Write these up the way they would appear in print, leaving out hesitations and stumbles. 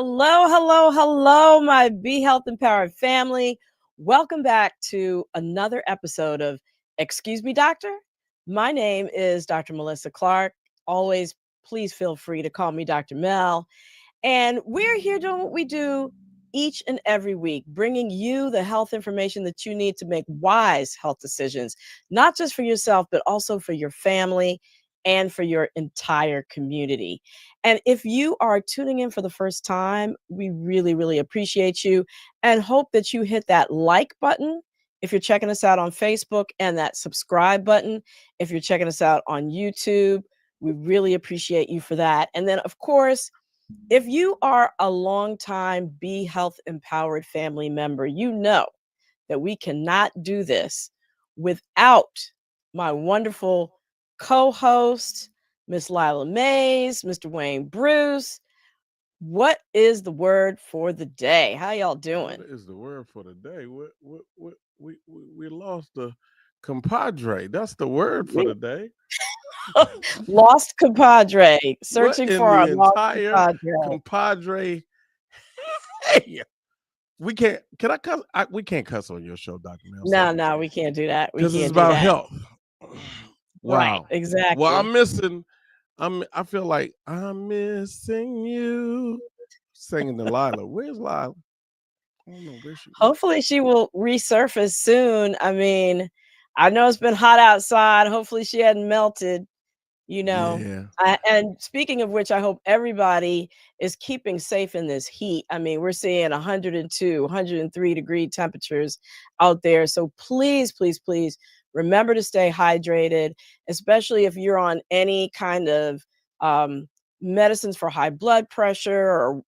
Hello, my Be Health Empowered family. Welcome back to another episode of Excuse Me, Doctor. My name is Dr. Melissa Clark. Always, please feel free to call me Dr. Mel. And we're here doing what we do each and every week, bringing you the health information that you need to make wise health decisions, not just for yourself, but also for your family and for your entire community. And if you are tuning in for the first time, we really, really appreciate you and hope that you hit that like button if you're checking us out on Facebook and that subscribe button if you're checking us out on YouTube. We really appreciate you for that. And then, of course, if you are a longtime Be Health Empowered family member, you know that we cannot do this without my wonderful co-host, Miss Lila Mays, Mr. Wayne Bruce. What is the word for the day? How y'all doing? What is the word for the day? We lost the compadre. That's the word for We the day. lost compadre, What searching in for our the lost entire compadre. compadre? Hey, we can't. Can I cuss? We can't cuss on your show, Doctor Mel. No, we can't do that. We Because it's can't do about that. health. Right, Wow. Well, I'm exactly. missing. I feel like I'm missing you. Singing to Lila. Where's Lila? I don't know where she went. Hopefully she will resurface soon. I mean, I know it's been hot outside. Hopefully she hadn't melted, you know. Yeah. And speaking of which, I hope everybody is keeping safe in this heat. I mean, we're seeing 102, 103-degree temperatures out there. So please, please, please remember to stay hydrated, especially if you're on any kind of um, medicines for high blood pressure or,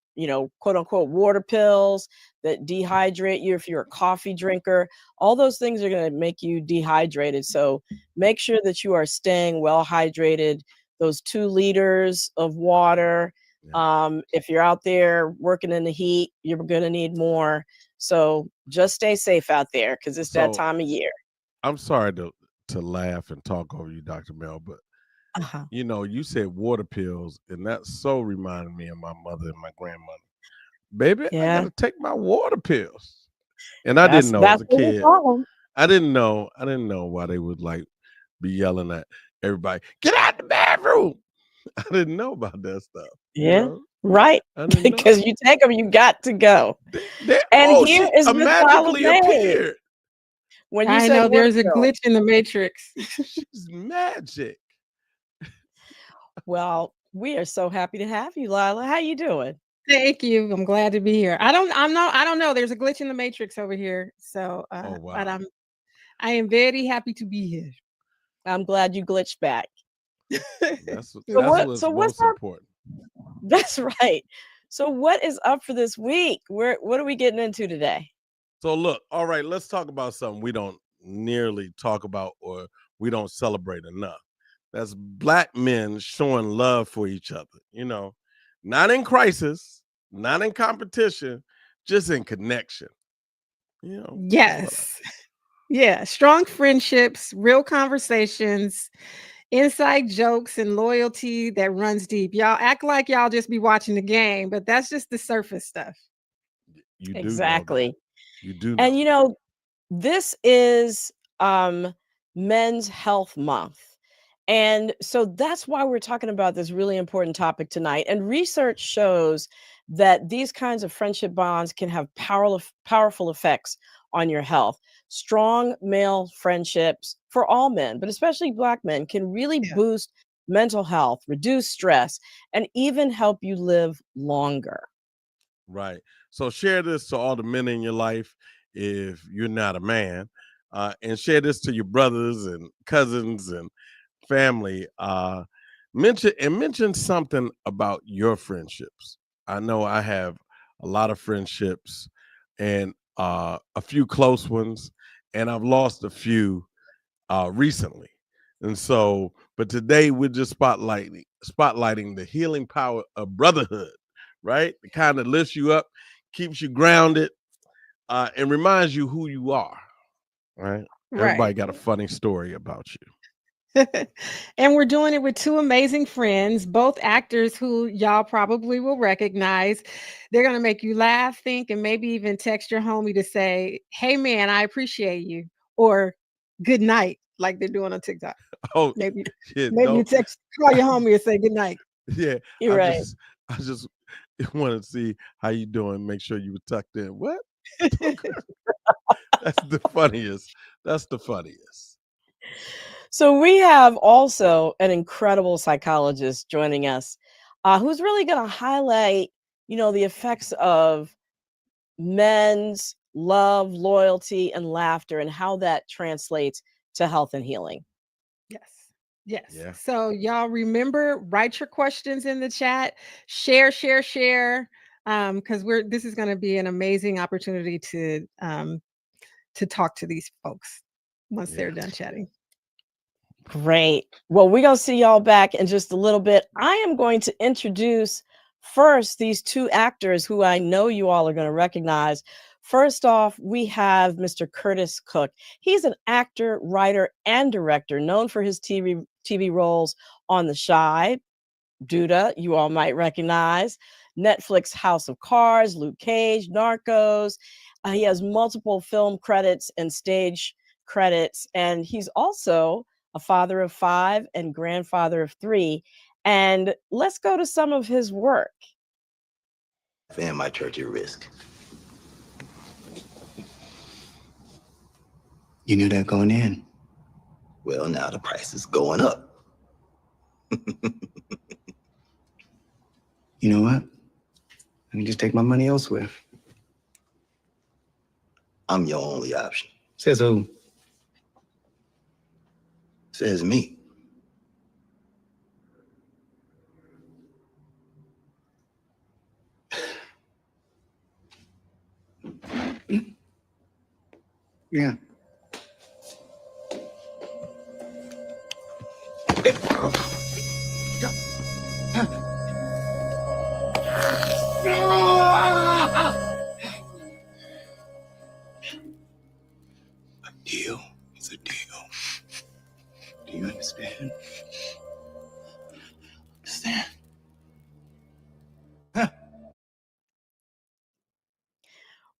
quote unquote, water pills that dehydrate you. If you're a coffee drinker, all those things are going to make you dehydrated. So make sure that you are staying well hydrated. Those 2 liters of water. Yeah. If you're out there working in the heat, you're going to need more. So just stay safe out there because it's that So time of year. I'm sorry to laugh and talk over you, Dr. Mel, but Uh-huh. you said water pills, and that so reminded me of my mother and my grandmother. Baby, I Yeah, gotta take my water pills. And I didn't that's know as that's a what we kid. call them. I didn't know why they would like be yelling at everybody, get out the bathroom. I didn't know about that stuff, you Yeah, know. right. I didn't know. Because you take them, you got to go. And Oh, here she is Miss Lila magically May. appeared. When you I said know water there's a pill, glitch in the matrix. She's magic. well, we are so happy to have you, Lila. How you doing? Thank you. I'm glad to be here. I don't know. There's a glitch in the matrix over here. So Oh but wow. I am very happy to be here. I'm glad you glitched back. That's So that's what? what's So what's most up? important. That's right. So what is up for this week? What are we getting into today? So look, all right, let's talk about something we don't nearly talk about or we don't celebrate enough. That's black men showing love for each other, not in crisis, not in competition, just in connection. That's what I Yes. Yeah. Strong friendships, real conversations, inside jokes, and loyalty that runs deep. Y'all act like y'all just be watching the game, but that's just the surface stuff. you do know that. Exactly. You do know And that. this is Men's Health Month. And so that's why we're talking about this really important topic tonight. And research shows that these kinds of friendship bonds can have powerful effects on your health. Strong male friendships for all men, but especially Black men, can really Yeah. boost mental health, reduce stress, and even help you live longer. Right. So share this to all the men in your life if you're not a man, and share this to your brothers and cousins and family. Mention something about your friendships. I know I have a lot of friendships and a few close ones, and I've lost a few recently. And so, but today we're just spotlighting the healing power of brotherhood, right? The kind that lifts you up, keeps you grounded, and reminds you who you are. Right? Right. Everybody got a funny story about you. And we're doing it with two amazing friends, both actors who y'all probably will recognize. They're going to make you laugh, think, and maybe even text your homie to say, "Hey, man, I appreciate you," or "Good night," like they're doing on TikTok. Oh, Maybe, shit, maybe you don't. call your homie and say good night. Yeah, You're right. I just want to see how you doing. Make sure you were tucked in. What? That's the funniest. That's the funniest. So we have also an incredible psychologist joining us, who's really going to highlight, the effects of men's love, loyalty, and laughter, and how that translates to health and healing. Yes. Yes. Yeah. So y'all remember, write your questions in the chat, share, share, share. Because this is going to be an amazing opportunity to talk to these folks once they're Yeah. done chatting. Great. Well, we're going to see y'all back in just a little bit. I am going to introduce first these two actors who I know you all are going to recognize. First off, we have Mr. Curtis Cook. He's an actor, writer, and director known for his TV roles on The Chi, Duda, you all might recognize, Netflix House of Cards, Luke Cage, Narcos. He has multiple film credits and stage credits, and he's also a father of 5 and grandfather of 3. And let's go to some of his work. And my church at risk. You knew that going in. Well, now the price is going up. You know what? Let me just take my money elsewhere. I'm your only option. Says who? Says me. Yeah. A deal is a deal. Do you understand? Understand?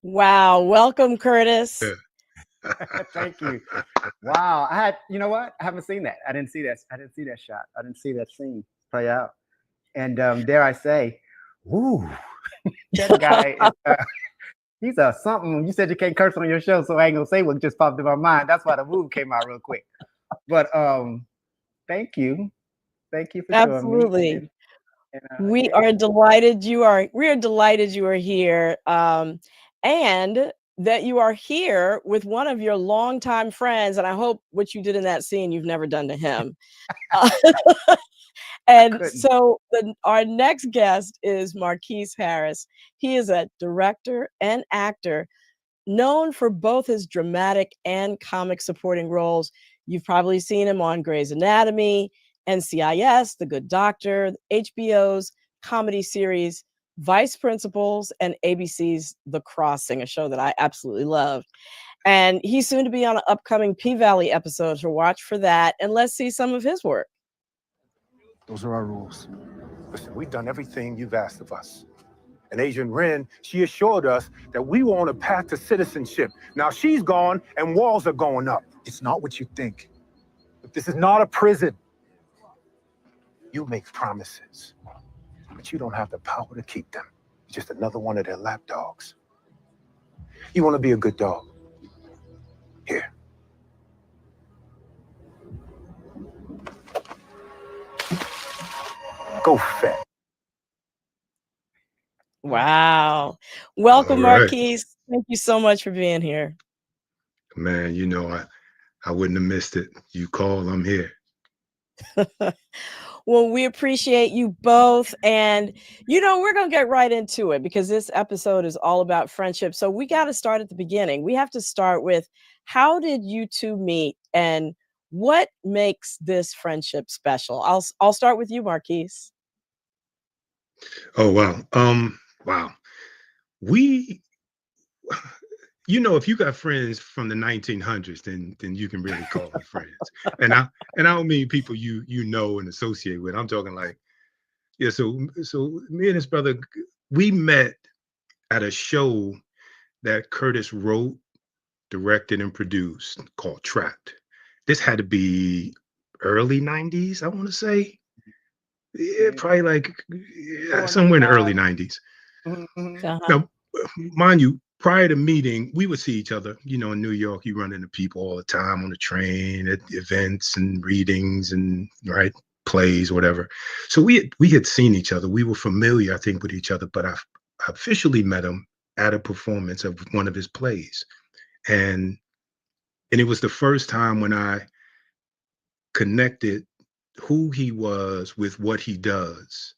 Wow. Welcome, Curtis. Thank you. Wow. You know what? I haven't seen that. I didn't see that. I didn't see that shot. I didn't see that scene play out. And dare I say, woo, that guy is, he's a something. You said you can't curse on your show, so I ain't gonna say what just popped in my mind. That's why the move came out real quick. But thank you. Thank you for showing me. Absolutely. We Yeah. are delighted you are here, and that you are here with one of your longtime friends, and I hope what you did in that scene you've never done to him. And couldn't. so our next guest is Marcuis Harris. He is a director and actor known for both his dramatic and comic supporting roles. You've probably seen him on Grey's Anatomy, NCIS, The Good Doctor, HBO's comedy series Vice Principals, and ABC's The Crossing, a show that I absolutely love. And he's soon to be on an upcoming P-Valley episode, so watch for that. And let's see some of his work. Those are our rules. Listen, we've done everything you've asked of us. And Agent Wren, she assured us that we were on a path to citizenship. Now she's gone and walls are going up. It's not what you think. But this is not a prison. You make promises, but you don't have the power to keep them. You're just another one of their lapdogs. You want to be a good dog? Here. Go fetch. Wow. Welcome, All right. Marcuis. Thank you so much for being here. Man, I wouldn't have missed it. You call, I'm here. Well, we appreciate you both. And, we're going to get right into it because this episode is all about friendship. So we got to start at the beginning. We have to start with, how did you two meet and what makes this friendship special? I'll start with you, Marcuis. Oh, wow. Wow. We, if you got friends from the 1900s, then you can really call them friends. And I don't mean people you know and associate with. I'm talking like, yeah. So me and his brother, we met at a show that Curtis wrote, directed, and produced called Trapped. This had to be early 90s, I want to say. Yeah, probably like somewhere in the early 90s. Uh-huh. Now, mind you, prior to meeting, we would see each other. In New York, you run into people all the time on the train, at events and readings and right plays, whatever. So we had seen each other. We were familiar, I think, with each other. But I officially met him at a performance of one of his plays, and it was the first time when I connected who he was with what he does.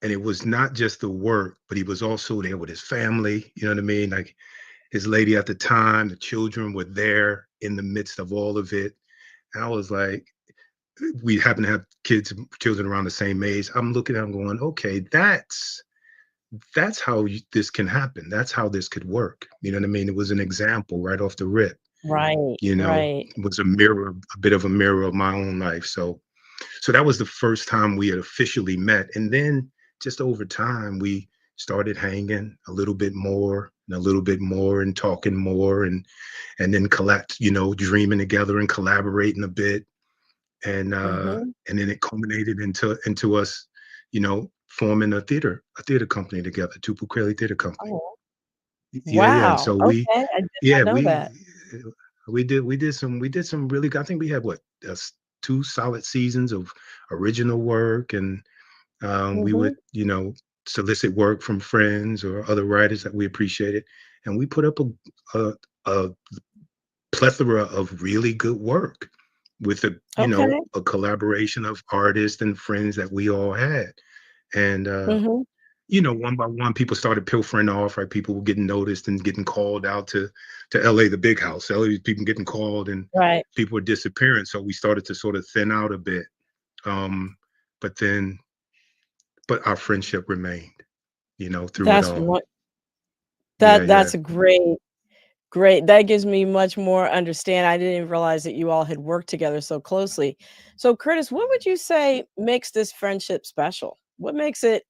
And it was not just the work, but he was also there with his family. You know what I mean? Like his lady at the time, the children were there in the midst of all of it. And I was like, we happen to have children around the same age. I'm looking at him going, okay, that's how this can happen. That's how this could work. You know what I mean? It was an example right off the rip. Right. Right. It was a bit of a mirror of my own life. So that was the first time we had officially met. And then just over time, we started hanging a little bit more and a little bit more and talking more and then dreaming together and collaborating a bit. And and then it culminated into us, forming a theater company together, Tupu Crowley Theater Company. Oh, Yeah. And wow. so Okay. I did not know that. we did some really, I think we had 2 solid seasons of original work, and we would solicit work from friends or other writers that we appreciated, and we put up a plethora of really good work with Okay. a collaboration of artists and friends that we all had. And Mhm. one by one, people started pilfering off, right? People were getting noticed and getting called out to LA, the big house. LA, people getting called and Right. people were disappearing. So we started to sort of thin out a bit. But our friendship remained, through it That's all. what Yeah, yeah. that's a great. That gives me much more understand. I didn't even realize that you all had worked together so closely. So, Curtis, what would you say makes this friendship special? What makes it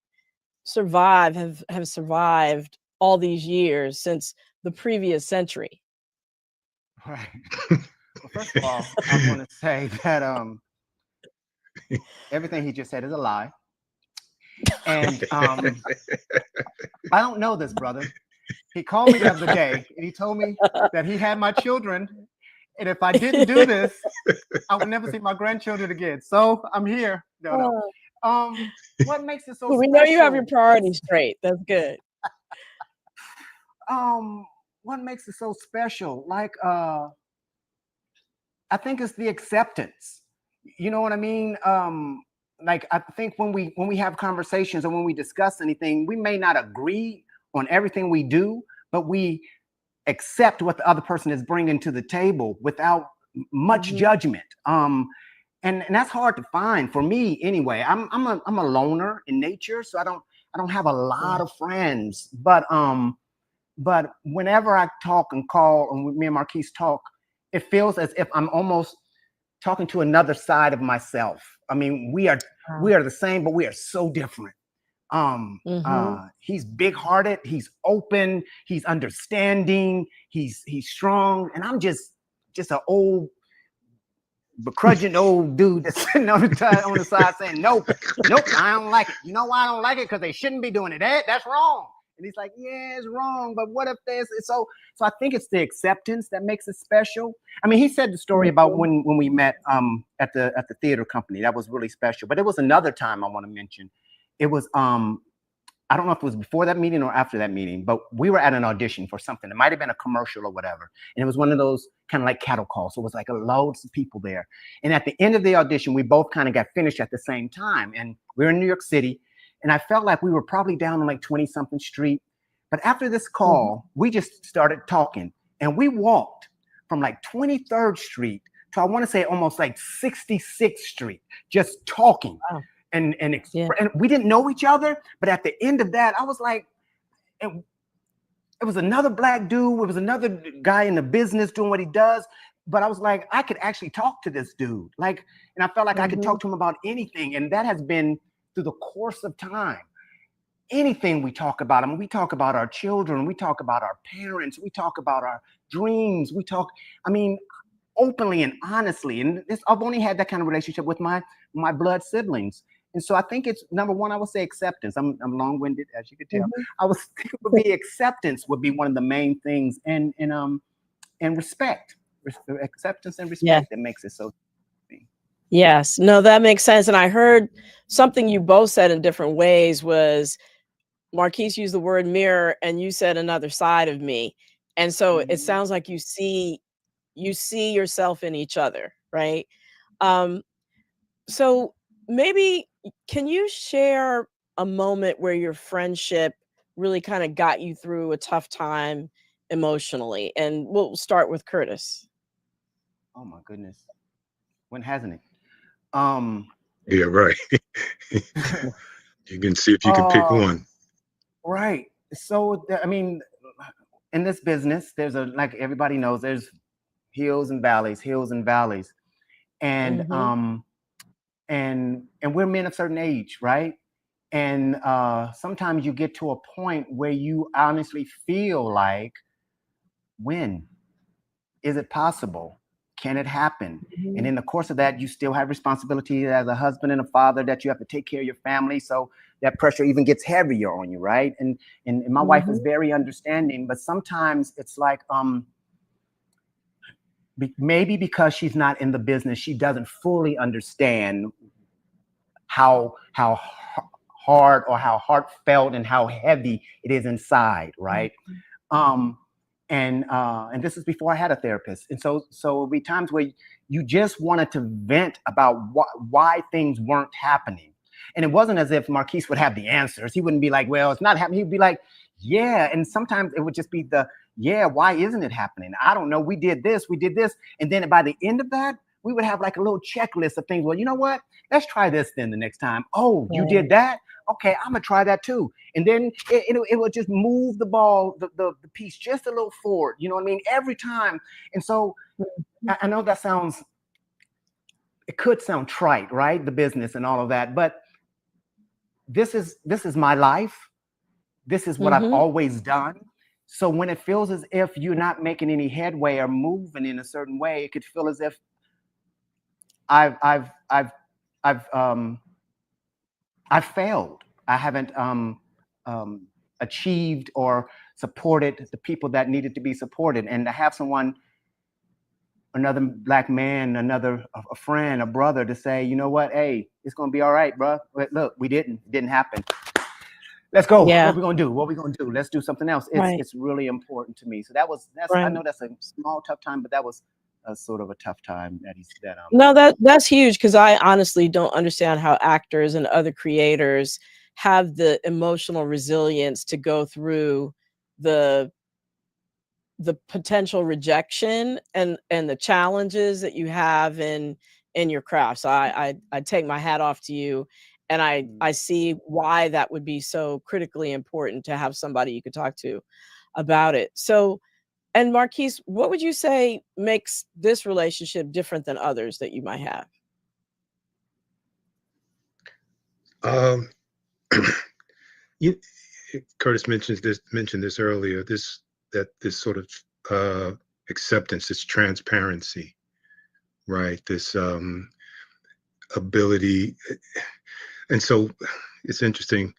have survived all these years since the previous century? Right. Well, first of all, I want to say that everything he just said is a lie. And I don't know this brother. He called me the other day and he told me that he had my children. And if I didn't do this, I would never see my grandchildren again. So I'm here. No. What makes it so We special? know you have your priorities straight. That's good. What makes it so special? Like, I think it's the acceptance. You know what I mean? Like I think when we have conversations or when we discuss anything, we may not agree on everything we do, but we accept what the other person is bringing to the table without much judgment. And that's hard to find for me anyway. I'm a loner in nature, so I don't have a lot of friends. But whenever I talk and call, and me and Marcuis talk, it feels as if I'm almost talking to another side of myself. I mean, we are the same, but we are so different. He's big-hearted, he's open, he's understanding, he's strong, and I'm just an old begrudging old dude that's sitting on the side saying, nope, I don't like it. You know why I don't like it? Because they shouldn't be doing it. That's wrong. And he's like, yeah, it's wrong, but what if there's so I think it's the acceptance that makes it special. I mean, he said the story about when we met at the theater company. That was really special. But it was another time I want to mention. It was I don't know if it was before that meeting or after that meeting, but we were at an audition for something. It might have been a commercial or whatever. And it was one of those kind of like cattle calls. So it was like loads of people there. And at the end of the audition, we both kind of got finished at the same time. And we were in New York City. And I felt like we were probably down on like 20-something street. But after this call, we just started talking. And we walked from like 23rd Street to, I want to say, almost like 66th Street, just talking. Wow. And we didn't know each other, but at the end of that, I was like, it it was another black dude. It was another guy in the business doing what he does. But I was like, I could actually talk to this dude. Like, and I felt like I could talk to him about anything. And that has been through the course of time. Anything we talk about, I mean, we talk about our children, we talk about our parents, we talk about our dreams, we talk, I mean, openly and honestly. And this, I've only had that kind of relationship with my blood siblings. And so I think it's number one, I would say acceptance. I'm long-winded, as you could tell. I was think it would be acceptance would be one of the main things, and respect. Acceptance and respect that makes it so. Yes, no, that makes sense. And I heard something you both said in different ways was Marquis used the word mirror and you said another side of me. And so it sounds like you see yourself in each other, right? So maybe can you share a moment where your friendship really kind of got you through a tough time emotionally? And we'll start with Curtis. Oh my goodness. When hasn't it? Yeah, right. You can see if you can pick one. Right. So, I mean, in this business, there's like everybody knows, there's hills and valleys, and and we're men of certain age, right? And sometimes you get to a point where you honestly feel like, when is it possible? Can it happen? And in the course of that, you still have responsibility as a husband and a father that you have to take care of your family. So that pressure even gets heavier on you, right? And my wife is very understanding, but sometimes it's like, maybe because she's not in the business, she doesn't fully understand how hard or how heartfelt and how heavy it is inside, right? And this is before I had a therapist. And so it'll be times where you just wanted to vent about why things weren't happening. And it wasn't as if Marquis would have the answers. He wouldn't be like, well, it's not happening. He'd be like, yeah. And sometimes it would just be yeah, why isn't it happening? I don't know. We did this. And then by the end of that, we would have like a little checklist of things. Well, you know what? Let's try this then the next time. Oh, you did that? Okay, I'm gonna try that too. And then it would just move the ball, the piece just a little forward. You know what I mean? Every time. And so I know that it could sound trite, right? The business and all of that, but this is my life. This is what I've always done. So when it feels as if you're not making any headway or moving in a certain way, it could feel as if I've failed. I haven't achieved or supported the people that needed to be supported. And to have someone, another black man, a friend, a brother, to say, you know what, hey, it's gonna be all right, bro. Look, it didn't happen. Let's go. Yeah. What are we gonna do? Let's do something else. It's really important to me. So that's I know that's a small, tough time, but that was a sort of a tough time No, that's huge, because I honestly don't understand how actors and other creators have the emotional resilience to go through the potential rejection and the challenges that you have in your craft. So I take my hat off to you, and I see why that would be so critically important to have somebody you could talk to about it. So, and Marquis, what would you say makes this relationship different than others that you might have? Curtis mentioned this earlier. This sort of acceptance, this transparency, right? This ability, and so it's interesting.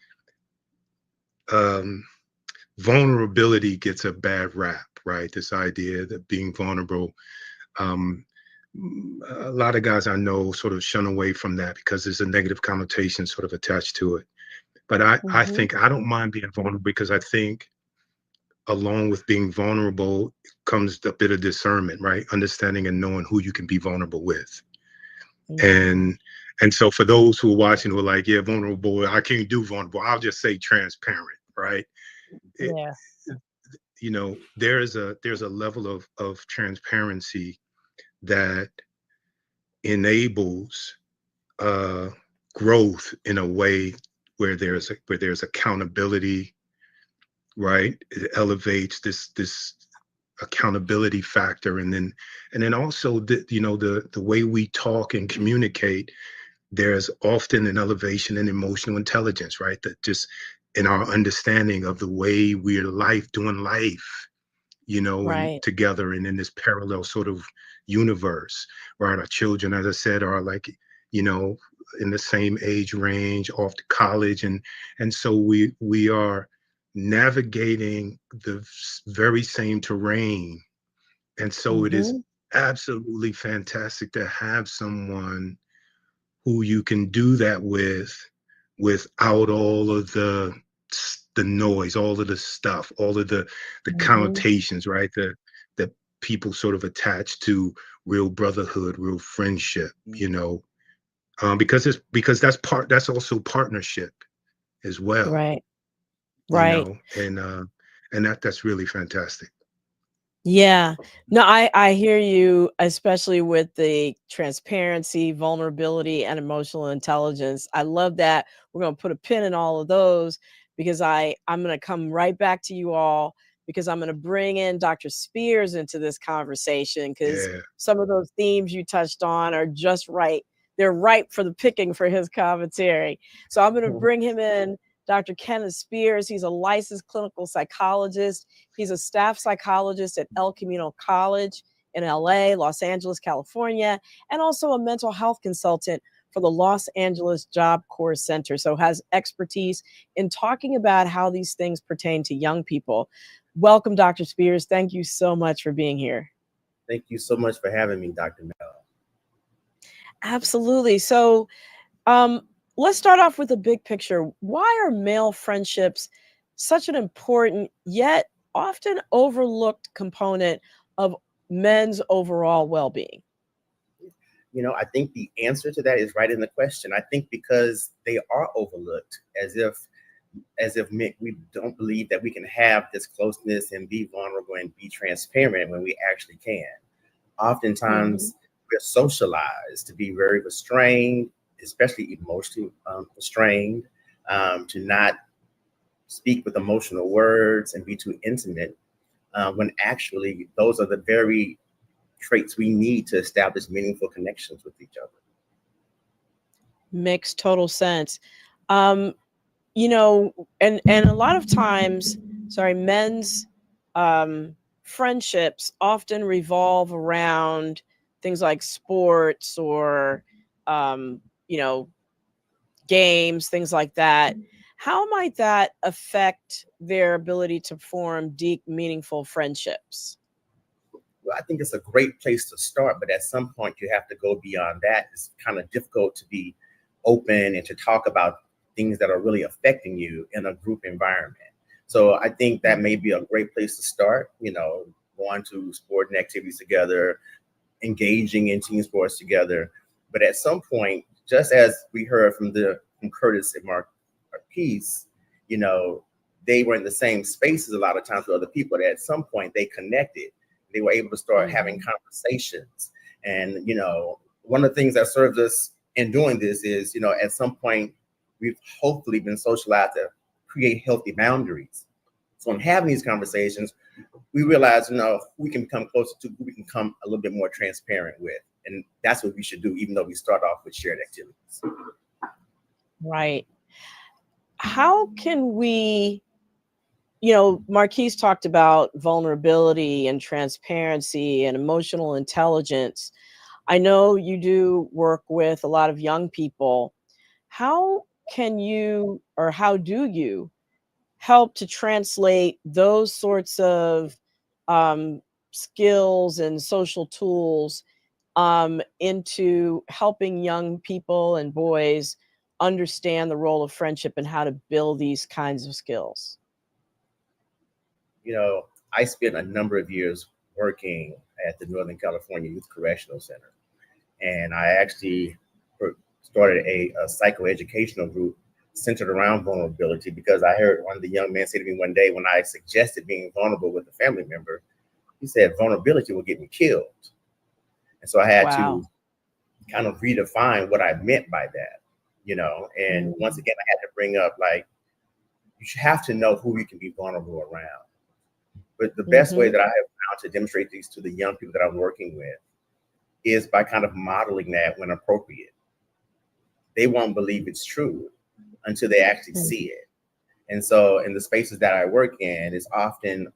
Vulnerability gets a bad rap, right? This idea that being vulnerable. A lot of guys I know sort of shun away from that because there's a negative connotation sort of attached to it. But I think I don't mind being vulnerable, because I think along with being vulnerable comes a bit of discernment, right? Understanding and knowing who you can be vulnerable with. And so for those who are watching who are like, yeah, vulnerable, I can't do vulnerable, I'll just say transparent, right? You know, there's a level of transparency that enables growth in a way where there's accountability, right? It elevates this accountability factor, and then also the way we talk and communicate. There's often an elevation in emotional intelligence, right? That just in our understanding of the way we're doing life, and Right. together and in this parallel sort of universe, right? Our children, as I said, are like, in the same age range, off to college, and so we are navigating the very same terrain. And so it is Hmm. absolutely fantastic to have someone who you can do that with without all of the noise, all of the stuff, all of the Hmm. connotations, right? That people sort of attach to real brotherhood, real friendship, because that's also partnership as well, Right. Right. and that's really fantastic. Yeah. No, I hear you, especially with the transparency, vulnerability, and emotional intelligence. I love that. We're going to put a pin in all of those because I'm going to come right back to you all because I'm going to bring in Dr. Spears into this conversation because Yeah. some of those themes you touched on are just right. They're ripe for the picking for his commentary. So I'm going to bring him in. Dr. Kenneth Spears, he's a licensed clinical psychologist. He's a staff psychologist at El Camino College in LA, Los Angeles, California, and also a mental health consultant for the Los Angeles Job Corps Center. So has expertise in talking about how these things pertain to young people. Welcome, Dr. Spears. Thank you so much for being here. Thank you so much for having me, Dr. Mel. Absolutely. So um, let's start off with the big picture. Why are male friendships such an important yet often overlooked component of men's overall well-being? I think the answer to that is right in the question. I think because they are overlooked, as if we don't believe that we can have this closeness and be vulnerable and be transparent when we actually can. Oftentimes, we're socialized to be very restrained, especially emotionally restrained, to not speak with emotional words and be too intimate, when actually those are the very traits we need to establish meaningful connections with each other. Makes total sense. Um, and a lot of times, sorry, men's friendships often revolve around things like sports or um, you know, games, things like that. How might that affect their ability to form deep, meaningful friendships? Well, I think it's a great place to start, but at some point you have to go beyond that. It's kind of difficult to be open and to talk about things that are really affecting you in a group environment. So I think that may be a great place to start, going to sporting activities together, engaging in team sports together. But at some point, just as we heard from Curtis and Marcuis, they were in the same spaces a lot of times with other people. That at some point they connected. They were able to start having conversations. And one of the things that serves us in doing this is, at some point we've hopefully been socialized to create healthy boundaries. So in having these conversations, we realize, we can become closer to, we can become a little bit more transparent with. And that's what we should do, even though we start off with shared activities. Right. How can we, Marquis talked about vulnerability and transparency and emotional intelligence. I know you do work with a lot of young people. How can you, or how do you help to translate those sorts of um, skills and social tools into helping young people and boys understand the role of friendship and how to build these kinds of skills? I spent a number of years working at the Northern California Youth Correctional Center. And I actually started a psychoeducational group centered around vulnerability because I heard one of the young men say to me one day when I suggested being vulnerable with a family member, he said, vulnerability will get me killed. And so I had Wow. to kind of redefine what I meant by that, and once again, I had to bring up, like, you have to know who you can be vulnerable around. But the best way that I have found to demonstrate these to the young people that I'm working with is by kind of modeling that when appropriate. They won't believe it's true until they actually see it. And so in the spaces that I work in, it's often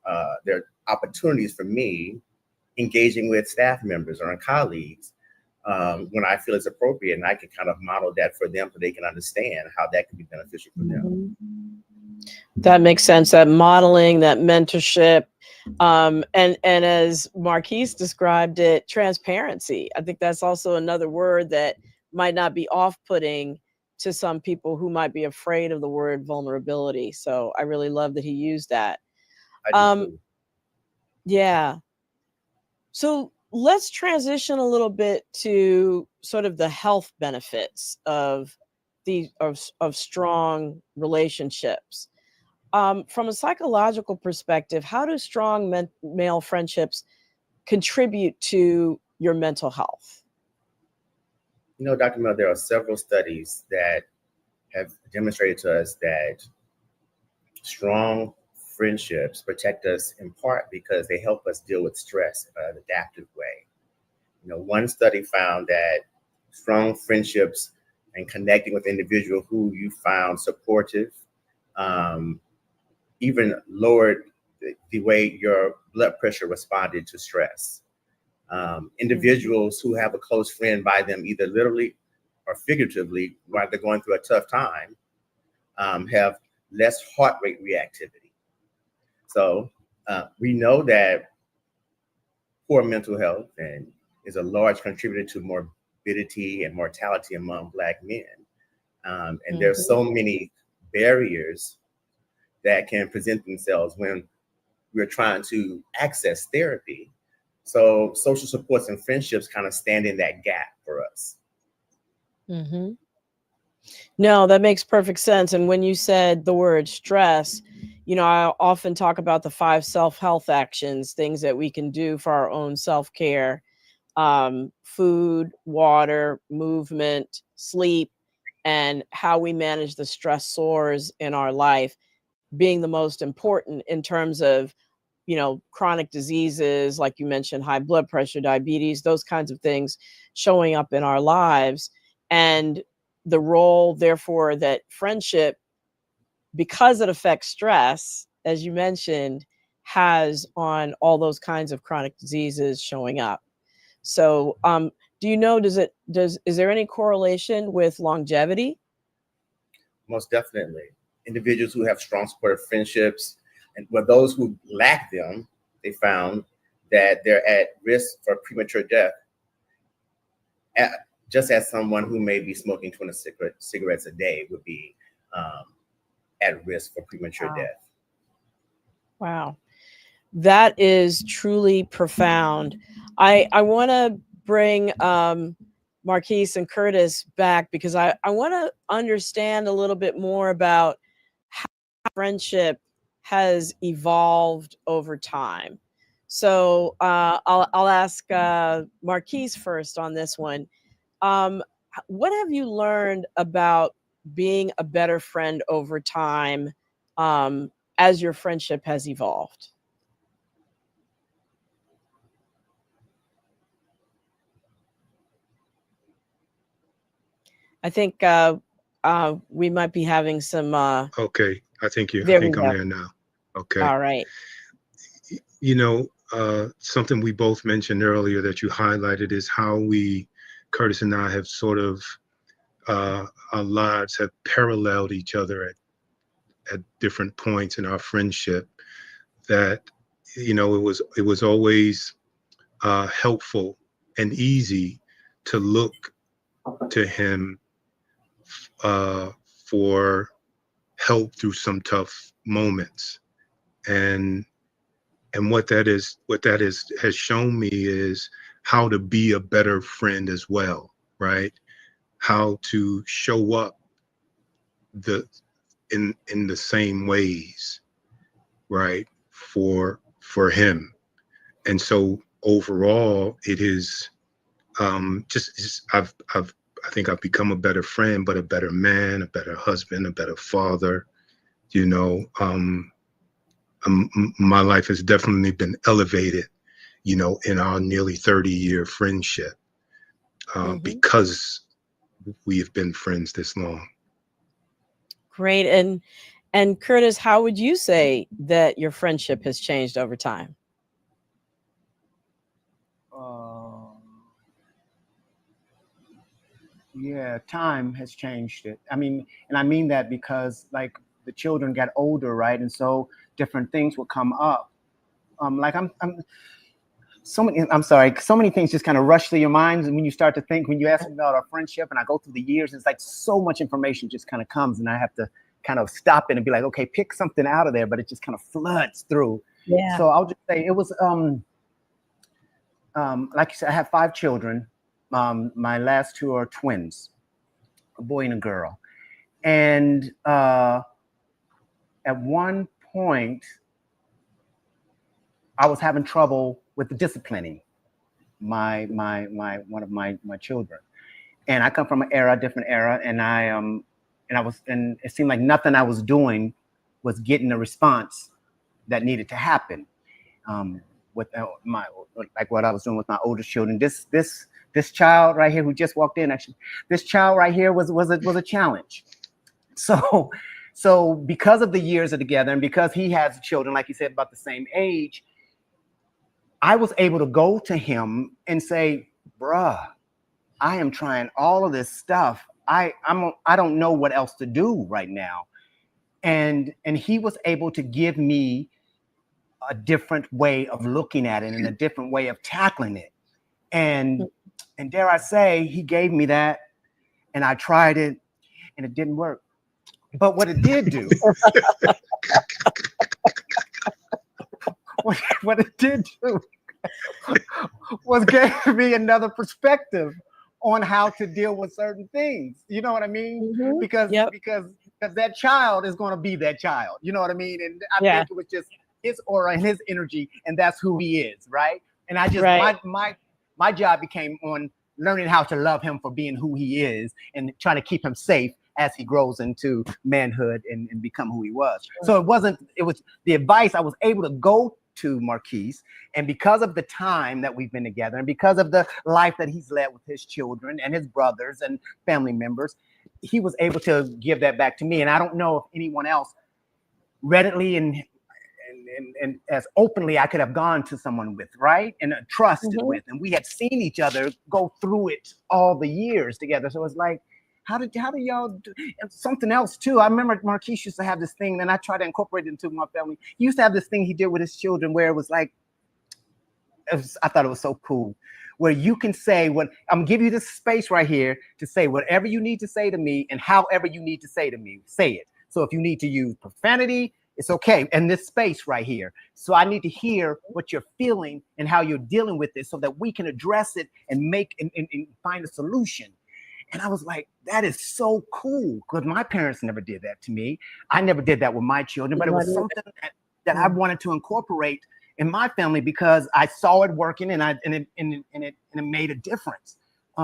there are opportunities for me engaging with staff members or colleagues when I feel it's appropriate, and I can kind of model that for them so they can understand how that can be beneficial for them. That makes sense. That modeling, that mentorship, and as Marquis described it, transparency. I think that's also another word that might not be off-putting to some people who might be afraid of the word vulnerability. So I really love that he used that. I do too. Yeah. So let's transition a little bit to sort of the health benefits of strong relationships. From a psychological perspective, how do strong male friendships contribute to your mental health? You know, Dr. Mel, there are several studies that have demonstrated to us that strong friendships protect us in part because they help us deal with stress in an adaptive way. You know, one study found that strong friendships and connecting with individuals who you found supportive even lowered the way your blood pressure responded to stress. Individuals who have a close friend by them, either literally or figuratively, while they're going through a tough time, have less heart rate reactivity. So we know that poor mental health is a large contributor to morbidity and mortality among Black men. And there's so many barriers that can present themselves when we're trying to access therapy. So social supports and friendships kind of stand in that gap for us. No, that makes perfect sense. And when you said the word stress, you know, I often talk about the 5 self-health actions, things that we can do for our own self-care: food, water, movement, sleep, and how we manage the stressors in our life being the most important in terms of, you know, chronic diseases, like you mentioned, high blood pressure, diabetes, those kinds of things showing up in our lives. And the role, therefore, that friendship, because it affects stress, as you mentioned, has on all those kinds of chronic diseases showing up. So, do you know, is there any correlation with longevity? Most definitely. Individuals who have strong supportive friendships, and for those who lack them, they found that they're at risk for premature death, just as someone who may be smoking 20 cigarettes a day would be at risk for premature death. Wow. That is truly profound. I want to bring Marquis and Curtis back because I want to understand a little bit more about how friendship has evolved over time. So I'll ask Marquis first on this one. What have you learned about being a better friend over time as your friendship has evolved? I think we might be having some. Okay, I think I'm there now. Okay. All right. You know, something we both mentioned earlier that you highlighted is how Curtis and I have sort of, our lives have paralleled each other at different points in our friendship. That, you know, it was always helpful and easy to look to him for help through some tough moments. And what that has shown me is how to be a better friend as well, right? How to show up in the same ways, right? For him. And so overall it is I think I've become a better friend, but a better man, a better husband, a better father, You know, my life has definitely been elevated, you know, in our nearly 30-year friendship, because we have been friends this long. Great. And Curtis, how would you say that your friendship has changed over time? Yeah, time has changed it. I mean, and I mean that because like the children got older, right? And so different things will come up. Like I'm so many, I'm sorry, so many things just kind of rush through your minds. And when you start to think, when you ask me about our friendship and I go through the years, it's like so much information just kind of comes and I have to kind of stop it and be like, okay, pick something out of there, but it just kind of floods through. Yeah. So I'll just say it was, like you said, I have 5 children. My last 2 are twins, a boy and a girl. And at one point, I was having trouble with the disciplining one of my children. And I come from an era, different era, and and it seemed like nothing I was doing was getting the response that needed to happen. With like what I was doing with my oldest children. This child right here who just walked in, actually, this child right here was a challenge. So because of the years of together and because he has children, like you said, about the same age, I was able to go to him and say, bruh, I am trying all of this stuff. I don't know what else to do right now. And he was able to give me a different way of looking at it and a different way of tackling it. And dare I say, he gave me that and I tried it and it didn't work. But what it did do, what it did do was gave me another perspective on how to deal with certain things. You know what I mean? Because that child is going to be that child. You know what I mean? And I think it was just his aura and his energy, and that's who he is, right? And I just my job became on learning how to love him for being who he is and trying to keep him safe as he grows into manhood and become who he was. So it was the advice I was able to go to Marcuis, and because of the time that we've been together and because of the life that he's led with his children and his brothers and family members, he was able to give that back to me. And I don't know if anyone else readily and as openly I could have gone to someone with, right? And trusted with. And we had seen each other go through it all the years together. So it's like, how do y'all do? And something else too. I remember Marquis used to have this thing, and I tried to incorporate it into my family. He used to have this thing he did with his children where it was like, I thought it was so cool, where you can say what I'm gonna give you this space right here to say whatever you need to say to me and however you need to say to me, say it. So if you need to use profanity, it's okay. And this space right here. So I need to hear what you're feeling and how you're dealing with it so that we can address it and make and find a solution. And I was like, that is so cool, because my parents never did that to me. I never did that with my children, but it was something that I wanted to incorporate in my family because I saw it working and it made a difference. I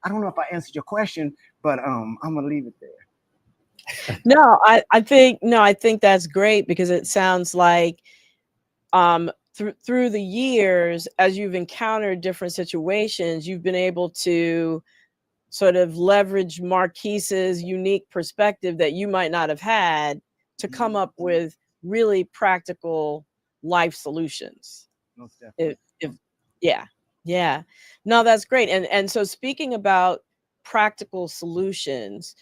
don't know if I answered your question, but I'm gonna leave it there. No, I think that's great, because it sounds like through the years, as you've encountered different situations, you've been able to sort of leverage Marquis's unique perspective that you might not have had to come up with really practical life solutions. Most definitely. Yeah. No, that's great. And so speaking about practical solutions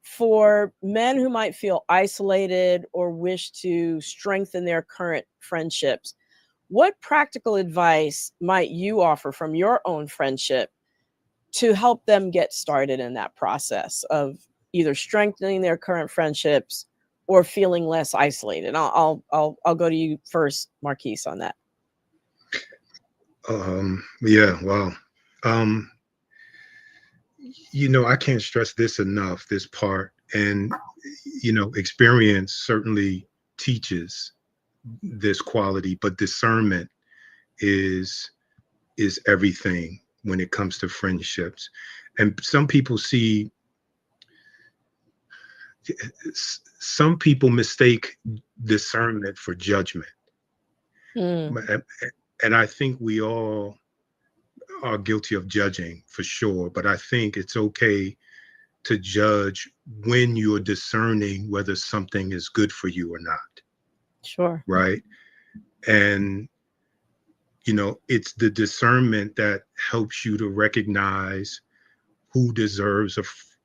for men who might feel isolated or wish to strengthen their current friendships, what practical advice might you offer from your own friendship to help them get started in that process of either strengthening their current friendships or feeling less isolated? I'll go to you first, Marquis, on that. Yeah, wow. You know, I can't stress this enough, this part. And, you know, experience certainly teaches this quality, but discernment is everything when it comes to friendships. And some people see some people mistake discernment for judgment. Mm. And I think we all are guilty of judging for sure, but I think it's okay to judge when you're discerning whether something is good for you or not. Sure. Right. And, you know, it's the discernment that helps you to recognize who deserves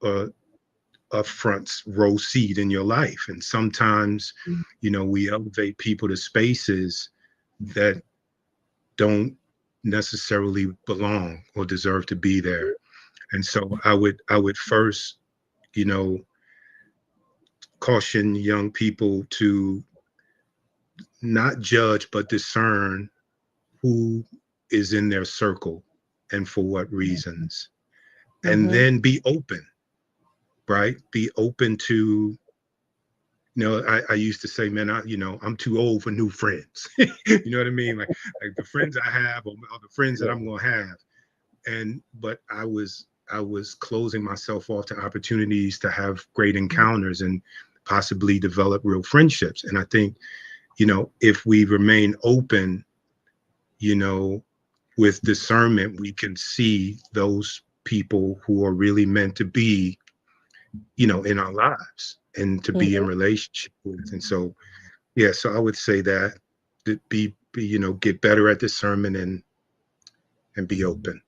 a front row seat in your life. And sometimes, you know, we elevate people to spaces that don't necessarily belong or deserve to be there. And so I would first, you know, caution young people to not judge, but discern who is in their circle and for what reasons. And then be open, right? Be open to, you know, I used to say, man, I'm too old for new friends. You know what I mean? Like the friends I have are the friends that I'm going to have. But I was closing myself off to opportunities to have great encounters and possibly develop real friendships. And I think, you know, if we remain open, you know, with discernment, we can see those people who are really meant to be, you know, in our lives and to be in relationship with. And so, yeah, so I would say that be you know, get better at discernment and be open.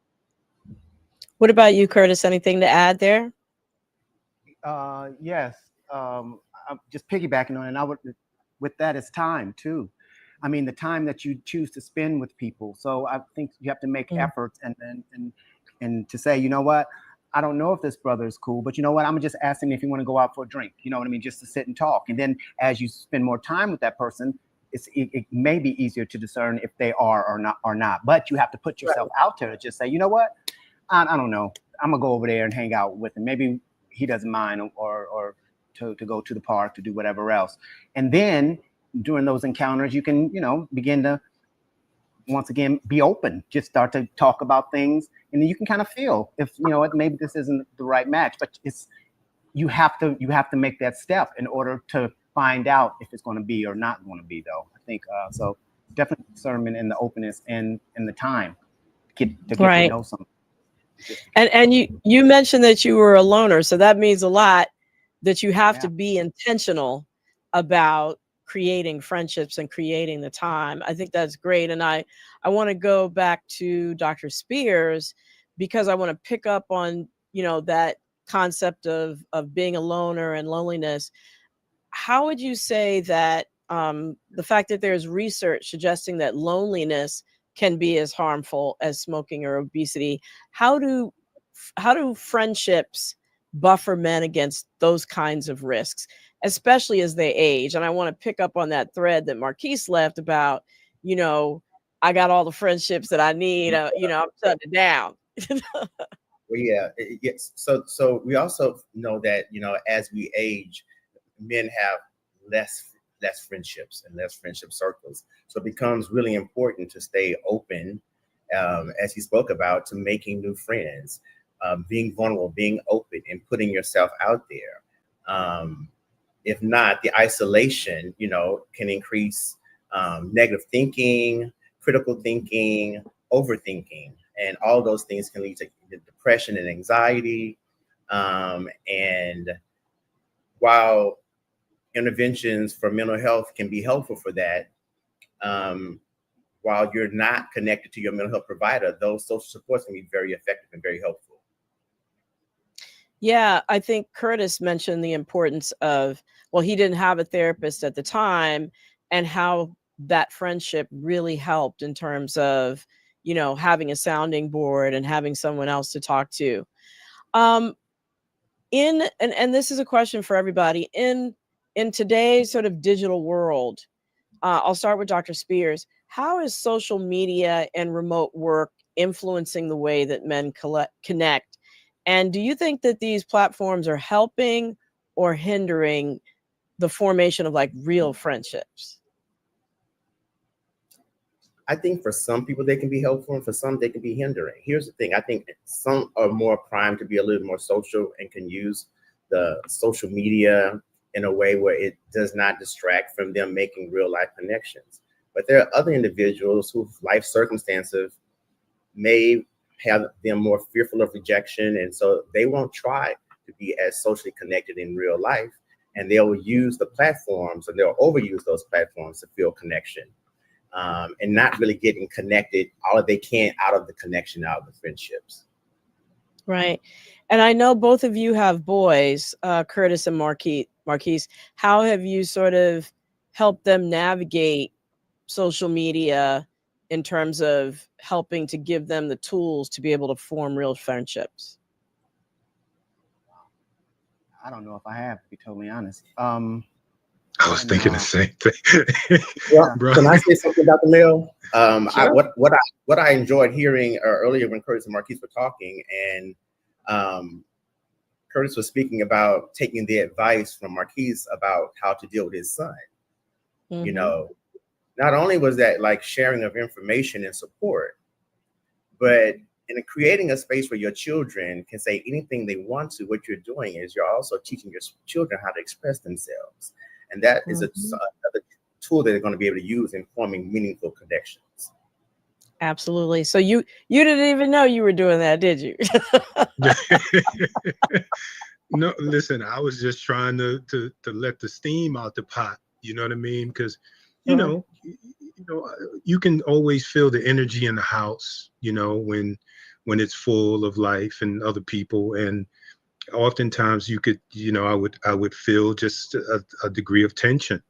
What about you, Curtis? Anything to add there? Yes. I'm just piggybacking on it. And I would, with that, is time too. I mean, the time that you choose to spend with people. So I think you have to make efforts and to say, you know what, I don't know if this brother is cool, but you know what, I'm gonna just ask him if you want to go out for a drink. You know what I mean? Just to sit and talk. And then as you spend more time with that person, it may be easier to discern if they are or not. But you have to put yourself out there to just say, you know what, I don't know, I'm gonna go over there and hang out with him. Maybe he doesn't mind, or to go to the park, to do whatever else. And then during those encounters, you can, you know, begin to once again be open, just start to talk about things, and then you can kind of feel if, you know what, maybe this isn't the right match. But you have to make that step in order to find out if it's going to be or not going to be, though. I think so. Definitely discernment and the openness and the time to get to know someone. And you mentioned that you were a loner, so that means a lot, that you have to be intentional about creating friendships and creating the time. I think that's great. And I want to go back to Dr. Spears, because I want to pick up on, you know, that concept of being a loner and loneliness. How would you say that the fact that there's research suggesting that loneliness can be as harmful as smoking or obesity, how do friendships buffer men against those kinds of risks, especially as they age? And I want to pick up on that thread that Marcuis left about, you know, I got all the friendships that I need, you know, I'm shutting it down. Well, yeah, yes. So we also know that, you know, as we age, men have less friendships and less friendship circles. So it becomes really important to stay open, as he spoke about, to making new friends, being vulnerable, being open, and putting yourself out there. If not, the isolation, you know, can increase negative thinking, critical thinking, overthinking, and all those things can lead to depression and anxiety. And while interventions for mental health can be helpful for that, while you're not connected to your mental health provider, those social supports can be very effective and very helpful. Yeah, I think Curtis mentioned the importance of, well, he didn't have a therapist at the time, and how that friendship really helped in terms of, you know, having a sounding board and having someone else to talk to. And this is a question for everybody in today's sort of digital world. I'll start with Dr. Spears. How is social media and remote work influencing the way that men connect? And do you think that these platforms are helping or hindering the formation of like real friendships? I think for some people they can be helpful, and for some they can be hindering. Here's the thing: I think some are more primed to be a little more social and can use the social media in a way where it does not distract from them making real life connections. But there are other individuals whose life circumstances may have them more fearful of rejection, and so they won't try to be as socially connected in real life, and they'll use the platforms, and they'll overuse those platforms to feel connection, and not really getting connected all that they can out of the connection, out of the friendships. Right. And I know both of you have boys, Curtis and Marquis. How have you sort of helped them navigate social media in terms of helping to give them the tools to be able to form real friendships? I don't know if I have, to be totally honest. I was thinking the same thing. Well, Bro. can I say something about the MEL? Sure. What I enjoyed hearing earlier when Curtis and Marquis were talking, and Curtis was speaking about taking the advice from Marquis about how to deal with his son. Mm-hmm. You know, not only was that like sharing of information and support, but in creating a space where your children can say anything they want to, what you're doing is you're also teaching your children how to express themselves. And that is another tool that they're going to be able to use in forming meaningful connections. Absolutely. So you didn't even know you were doing that, did you? No, listen, I was just trying to let the steam out the pot. You know what I mean? Because you can always feel the energy in the house, when it's full of life and other people. And oftentimes you could, I would feel just a degree of tension,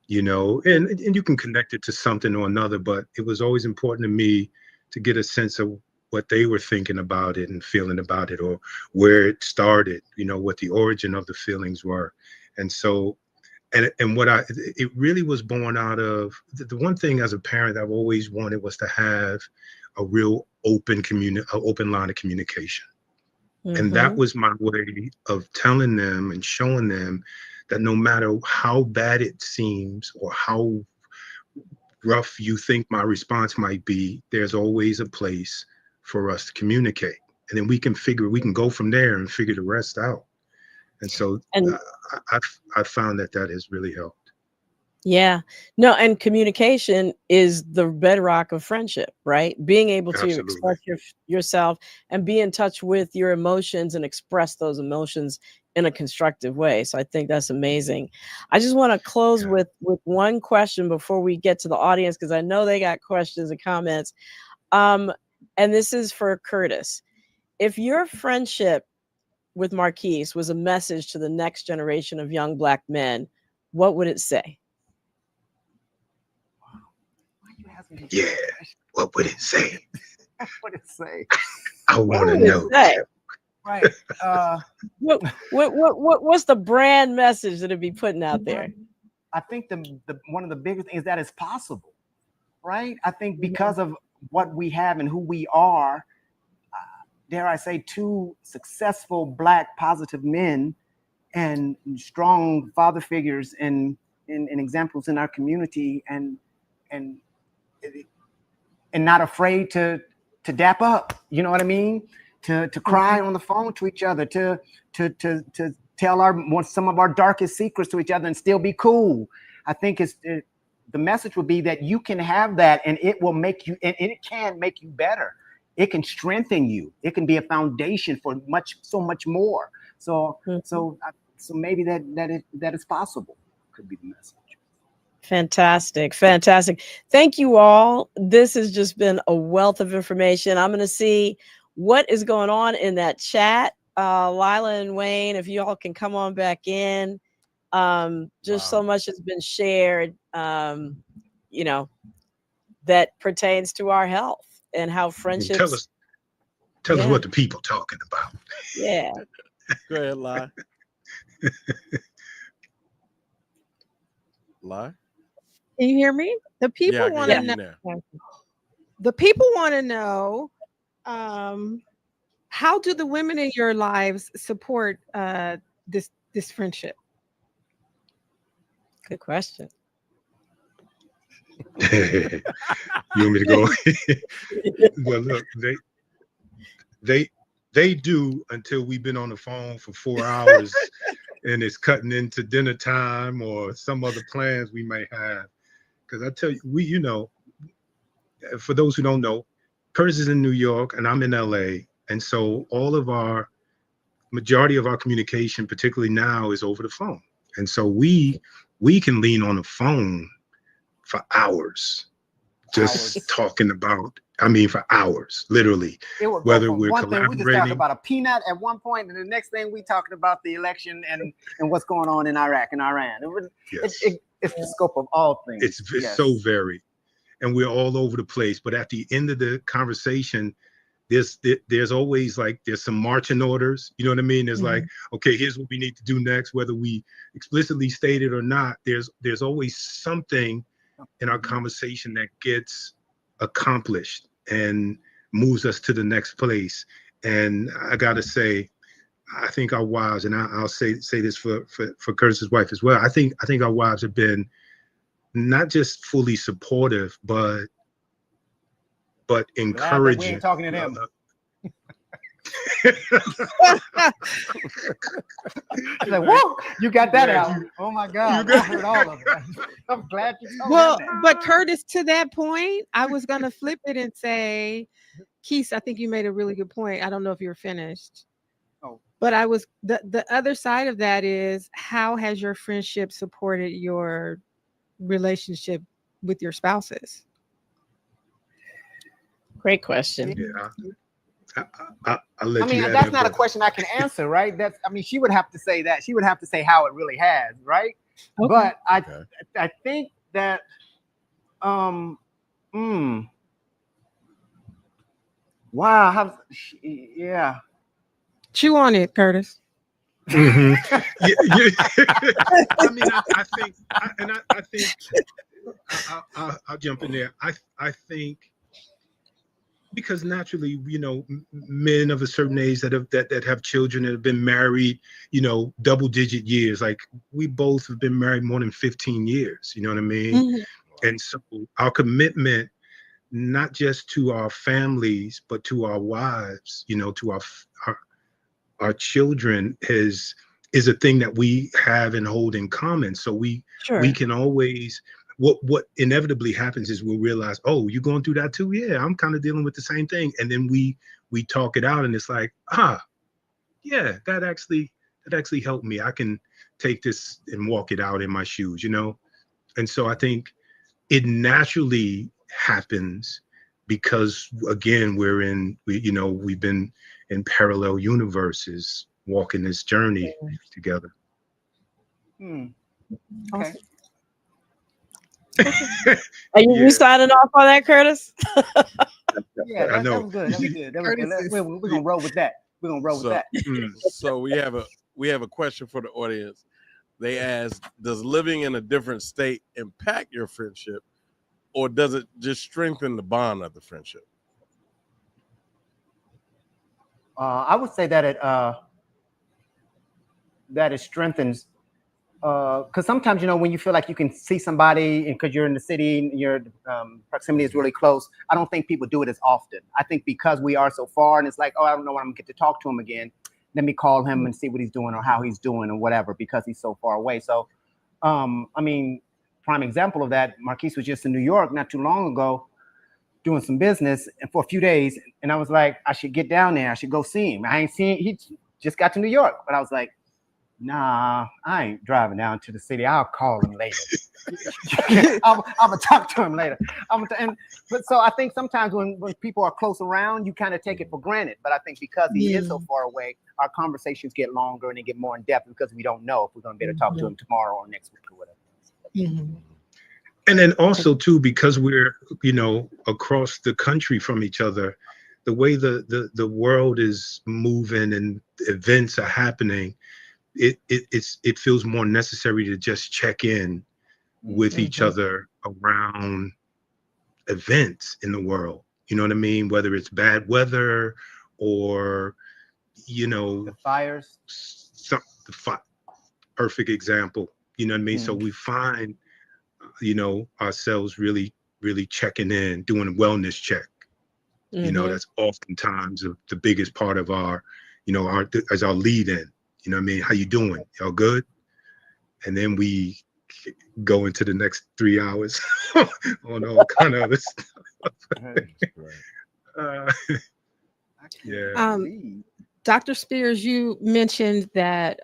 and you can connect it to something or another, but it was always important to me to get a sense of what they were thinking about it and feeling about it, or where it started, what the origin of the feelings were. And so, and it really was born out of the one thing as a parent I've always wanted was to have a real open line of communication. Mm-hmm. And that was my way of telling them and showing them that no matter how bad it seems or how rough you think my response might be, there's always a place for us to communicate. And then we can go from there and figure the rest out. And so I found that has really helped. Yeah. No, and communication is the bedrock of friendship, right? Being able to express yourself and be in touch with your emotions and express those emotions in a constructive way. So I think that's amazing. I just want to close with one question before we get to the audience, because I know they got questions and comments. And this is for Curtis. If your friendship with Marquis was a message to the next generation of young Black men, what would it say? Yeah, what would it say? What would it say? I want to know. Right. What's the brand message that it'd be putting out there? I think the one of the biggest things is that it's possible, right? I think because of what we have and who we are, dare I say, two successful Black positive men and strong father figures and examples in our community, and not afraid to dap up, you know what I mean? To cry on the phone to each other, to tell some of our darkest secrets to each other and still be cool. I think the message would be that you can have that, and it will make you, and it can make you better. It can strengthen you. It can be a foundation for so much more. So maybe that is possible. Could be the message. Fantastic. Thank you all. This has just been a wealth of information. I'm going to see what is going on in that chat. Lila and Wayne, if you all can come on back in. So much has been shared, that pertains to our health and how friendships. Tell us what the people talking about. Yeah. Go ahead, Lai. Lai? Can you hear me? The people want to know. The people want to know, how do the women in your lives support this friendship? Good question. You want me to go? Well, look, They do until we've been on the phone for 4 hours and it's cutting into dinner time or some other plans we may have. Because I tell you, for those who don't know, Curtis is in New York and I'm in LA. And so majority of our communication, particularly now, is over the phone. And so we can lean on the phone for hours, just talking about, for hours, literally. It would whether go from we're one thing we just talked collaborating. about a peanut at one point, and the next thing we talking about the election and what's going on in Iraq and Iran. It's the scope of all things. It's so varied, and we're all over the place. But at the end of the conversation, there's always there's some marching orders. You know what I mean? There's like, okay, here's what we need to do next, whether we explicitly state it or not. There's always something in our conversation that gets accomplished and moves us to the next place. And I gotta say, I think our wives, and I'll say this for Curtis's wife as well. I think our wives have been not just fully supportive, but encouraging. We ain't talking to them. I said, whoa, you got that out. Oh my God, I heard all of it. I'm glad you told me that. But Curtis, to that point, I was gonna flip it and say, Keith, I think you made a really good point. I don't know if you're finished. Oh. But the other side of that is, how has your friendship supported your relationship with your spouses? Great question. Yeah. I'll let you. That's not a question I can answer, right? She would have to say that. She would have to say how it really has, right? Okay. But I think that wow, yeah. Chew on it, Curtis. Mm-hmm. I think I'll jump in there. I think, because naturally, men of a certain age that have children that have been married, double-digit years. Like, we both have been married more than 15 years. You know what I mean? Mm-hmm. And so our commitment, not just to our families, but to our wives, to our children, is a thing that we have and hold in common. So we can always. What inevitably happens is we'll realize, oh, you're going through that too? Yeah, I'm kind of dealing with the same thing. And then we talk it out, and it's like, yeah, that actually helped me. I can take this and walk it out in my shoes, And so I think it naturally happens because, again, we've been in parallel universes, walking this journey together. Okay. Are you signing off on that, Curtis? Yeah, that was good. We're gonna roll with that. With that. So we have a question for the audience. They ask, does living in a different state impact your friendship, or does it just strengthen the bond of the friendship? I would say that it strengthens. Because sometimes, when you feel like you can see somebody, and because you're in the city and your proximity is really close, I don't think people do it as often. I think because we are so far, and it's like, oh, I don't know when I'm gonna get to talk to him again. Let me call him and see what he's doing or how he's doing or whatever, because he's so far away. So, prime example of that, Marcuis was just in New York not too long ago doing some business, and for a few days, and I was like, I should get down there. I should go see him. I ain't seen. He just got to New York, but I was like, nah, I ain't driving down to the city. I'll call him later. I'm gonna talk to him later. But so I think sometimes when people are close around, you kind of take it for granted. But I think because he is so far away, our conversations get longer and they get more in depth, because we don't know if we're gonna be able to talk to him tomorrow or next week or whatever. Mm-hmm. And then also too, because we're across the country from each other, the way the world is moving and events are happening, it feels more necessary to just check in with each other around events in the world. You know what I mean? Whether it's bad weather or, the fires. Perfect example. You know what I mean? So we find, ourselves really, really checking in, doing a wellness check. You know, that's oftentimes the biggest part of our, you know, as our lead in. You know what I mean? How you doing? Y'all good? And then we go into the next 3 hours on all kind of other stuff. Yeah. Dr. Spears, you mentioned that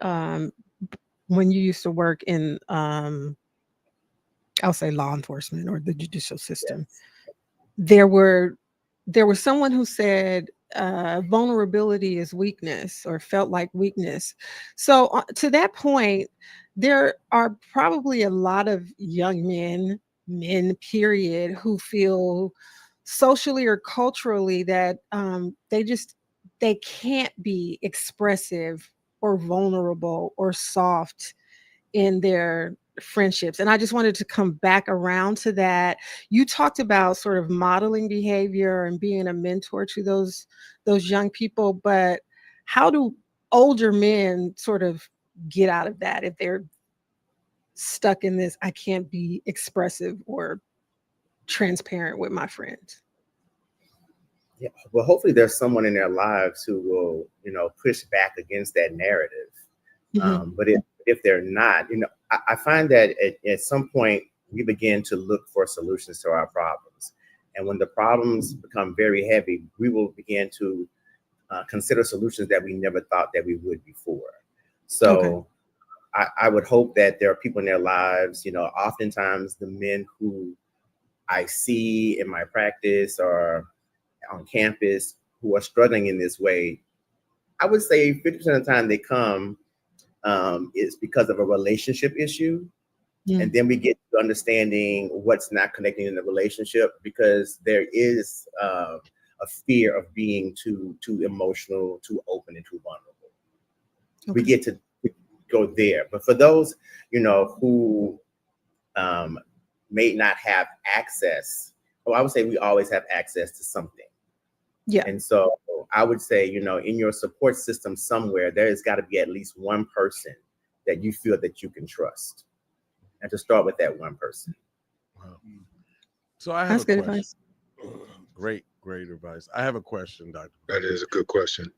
when you used to work in, I'll say law enforcement or the judicial system, there was someone who said vulnerability is weakness or felt like weakness. So to that point, there are probably a lot of young men period, who feel socially or culturally that they can't be expressive or vulnerable or soft in their friendships. And I just wanted to come back around to that. You talked about sort of modeling behavior and being a mentor to those young people, but how do older men sort of get out of that if they're stuck in this, I can't be expressive or transparent with my friends? Yeah, well, hopefully there's someone in their lives who will, you know, push back against that narrative. But if they're not, you know, I find that at some point we begin to look for solutions to our problems. And when the problems become very heavy, we will begin to consider solutions that we never thought that we would before. So I would hope that there are people in their lives, you know, oftentimes the men who I see in my practice or on campus who are struggling in this way, I would say 50% of the time they come is because of a relationship issue. And then we get to understanding what's not connecting in the relationship, because there is a fear of being too emotional, too open, and too vulnerable. We get to go there. But for those, you know, who may not have access, well, I would say we always have access to something. Yeah. And so I would say, you know, in your support system somewhere, there has got to be at least one person that you feel that you can trust. And to start with that one person. Wow. So I have That's good advice. Great advice. I have a question, Doctor. That is a good question.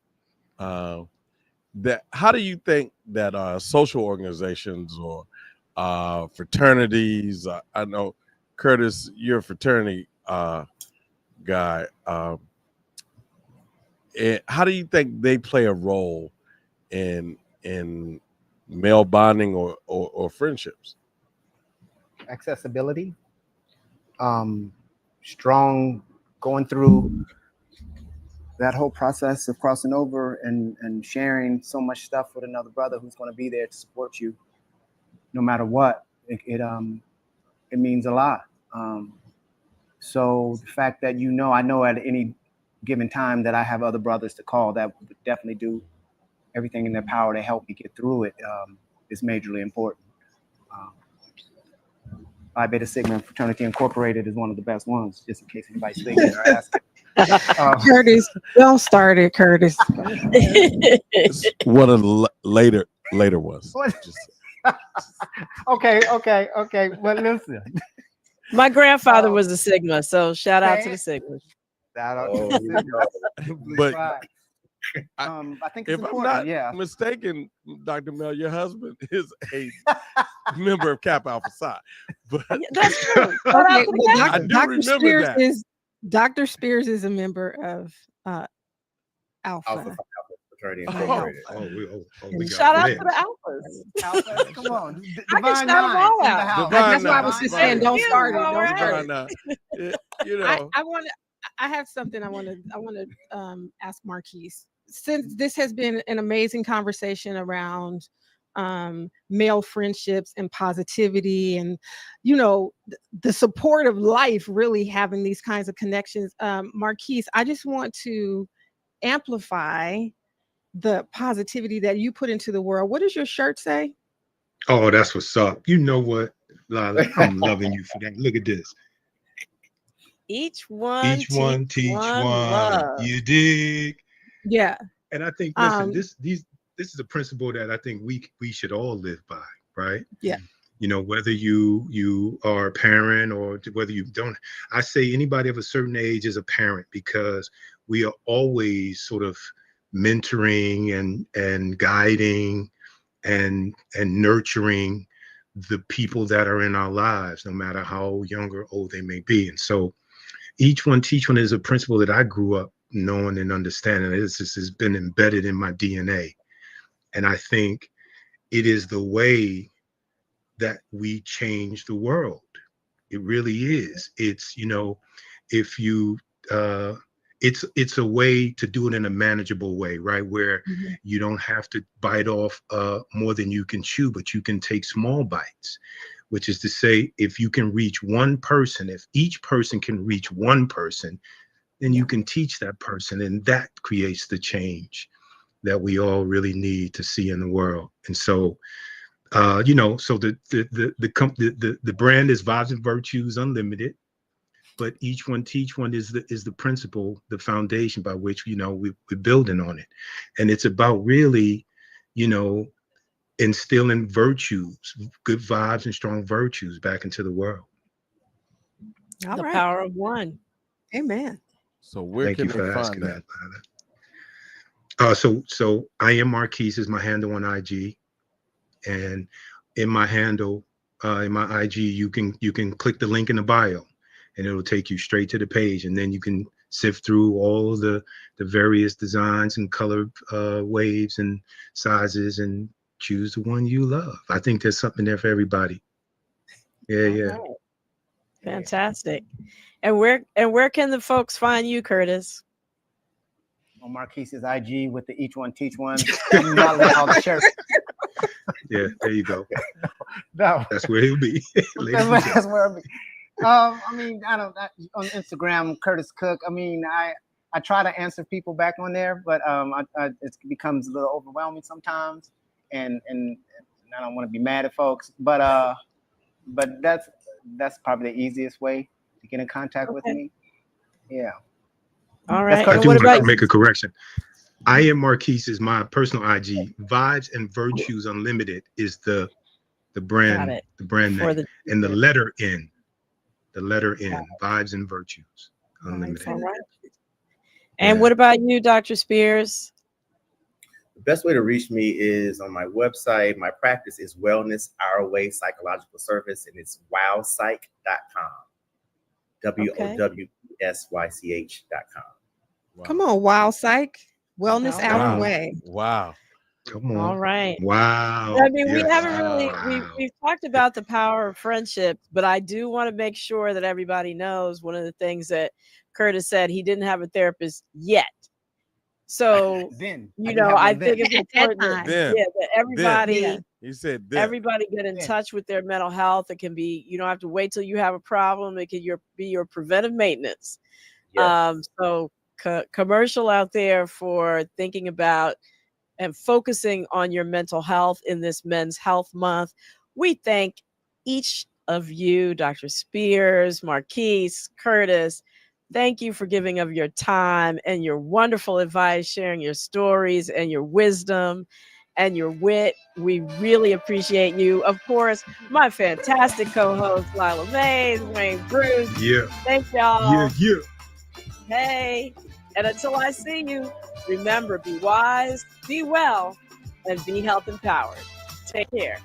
That how do you think that social organizations or fraternities? I know, Curtis, you're a fraternity guy. How do you think they play a role in male bonding or friendships? Accessibility, strong, going through that whole process of crossing over and sharing so much stuff with another brother who's going to be there to support you no matter what. It means a lot. So the fact that, you know, I know at any given time that I have other brothers to call that would definitely do everything in their power to help me get through it is majorly important. Phi Beta Sigma Fraternity Incorporated is one of the best ones, just in case anybody's thinking or asking. Curtis, don't start it, Curtis. What a later was. Okay. Well, listen. My grandfather was a Sigma, so shout out to the Sigmas. But I think it's if important. I'm not mistaken, Dr. Mel, your husband is a member of Kappa Alpha Psi. But that's true. Okay, I do remember that. Dr. Spears is a member of Alpha. Fraternity Incorporated. Shout out to the Alphas. Come on. I can shout them all out. That's why I was just saying, don't start it. Don't start it. You know, I have something I want to ask Marcuis. Since this has been an amazing conversation around male friendships and positivity, and you know, the support of life, really having these kinds of connections, Marcuis, I just want to amplify the positivity that you put into the world. What does your shirt say? Oh, that's what's up. You know what, Lila, I'm loving you for that. Look at this. Each one teach one. Love. You dig? Yeah. And I think, listen, this is a principle that I think we should all live by, right? Yeah. You know, whether you are a parent or whether you don't, I say anybody of a certain age is a parent, because we are always sort of mentoring and guiding and nurturing the people that are in our lives, no matter how young or old they may be. And so each one teach one is a principle that I grew up knowing and understanding. This has been embedded in my DNA. And I think it is the way that we change the world. It really is. It's, you know, if you it's a way to do it in a manageable way, right? Where you don't have to bite off more than you can chew, but you can take small bites, which is to say, if you can reach one person, if each person can reach one person, then you can teach that person, and that creates the change that we all really need to see in the world. And so, you know, so the brand is Vibes and Virtues Unlimited, but each one teach one is the principle, the foundation by which, you know, we're building on it. And it's about really, you know, instilling virtues, good vibes and strong virtues back into the world. All The right. power of one. Amen. So where Thank can you they for find asking that? that. So I am Marquis is my handle on IG, and in my handle, in my IG, you can click the link in the bio, and it'll take you straight to the page, and then you can sift through all of the various designs and color waves and sizes and choose the one you love. I think there's something there for everybody. Yeah, yeah. Right. Fantastic. And where can the folks find you, Curtis? On Marquis's IG with the Each One Teach One. All the shirts. Yeah, there you go. No, That's where he'll be. that's where I'll be. I mean, on Instagram, Curtis Cook. I mean, I try to answer people back on there, but it becomes a little overwhelming sometimes, and I don't want to be mad at folks, but that's probably the easiest way to get in contact with me. Yeah. All right. I And do what want about to make a correction. I am Marquis is my personal IG. Vibes and Virtues Unlimited is the brand, the brand name, and the letter N. The letter N. Vibes and Virtues Unlimited. All right. And what about you, Dr. Spears? The best way to reach me is on my website. My practice is Wellness Our Way Psychological Service, and it's wowpsych.com. WOWSYCH.com. Wow. Come on, Wow Psych. Wellness Our Way. Wow. Come on. All right. Wow. I mean, we haven't really we've talked about the power of friendship, but I do want to make sure that everybody knows one of the things that Curtis said, he didn't have a therapist yet. So you know, I think it's important that everybody he said everybody get in touch with their mental health. It can be, you don't have to wait till you have a problem. It can be your preventive maintenance. Yes. So commercial out there for thinking about and focusing on your mental health in this Men's Health Month. We thank each of you, Dr. Spears, Marquis, Curtis. Thank you for giving of your time and your wonderful advice, sharing your stories and your wisdom and your wit. We really appreciate you. Of course, my fantastic co-host, Lila Mays, Wayne Bruce. Yeah. Thank y'all. Yeah. Hey, and until I see you, remember, be wise, be well, and be health empowered. Take care.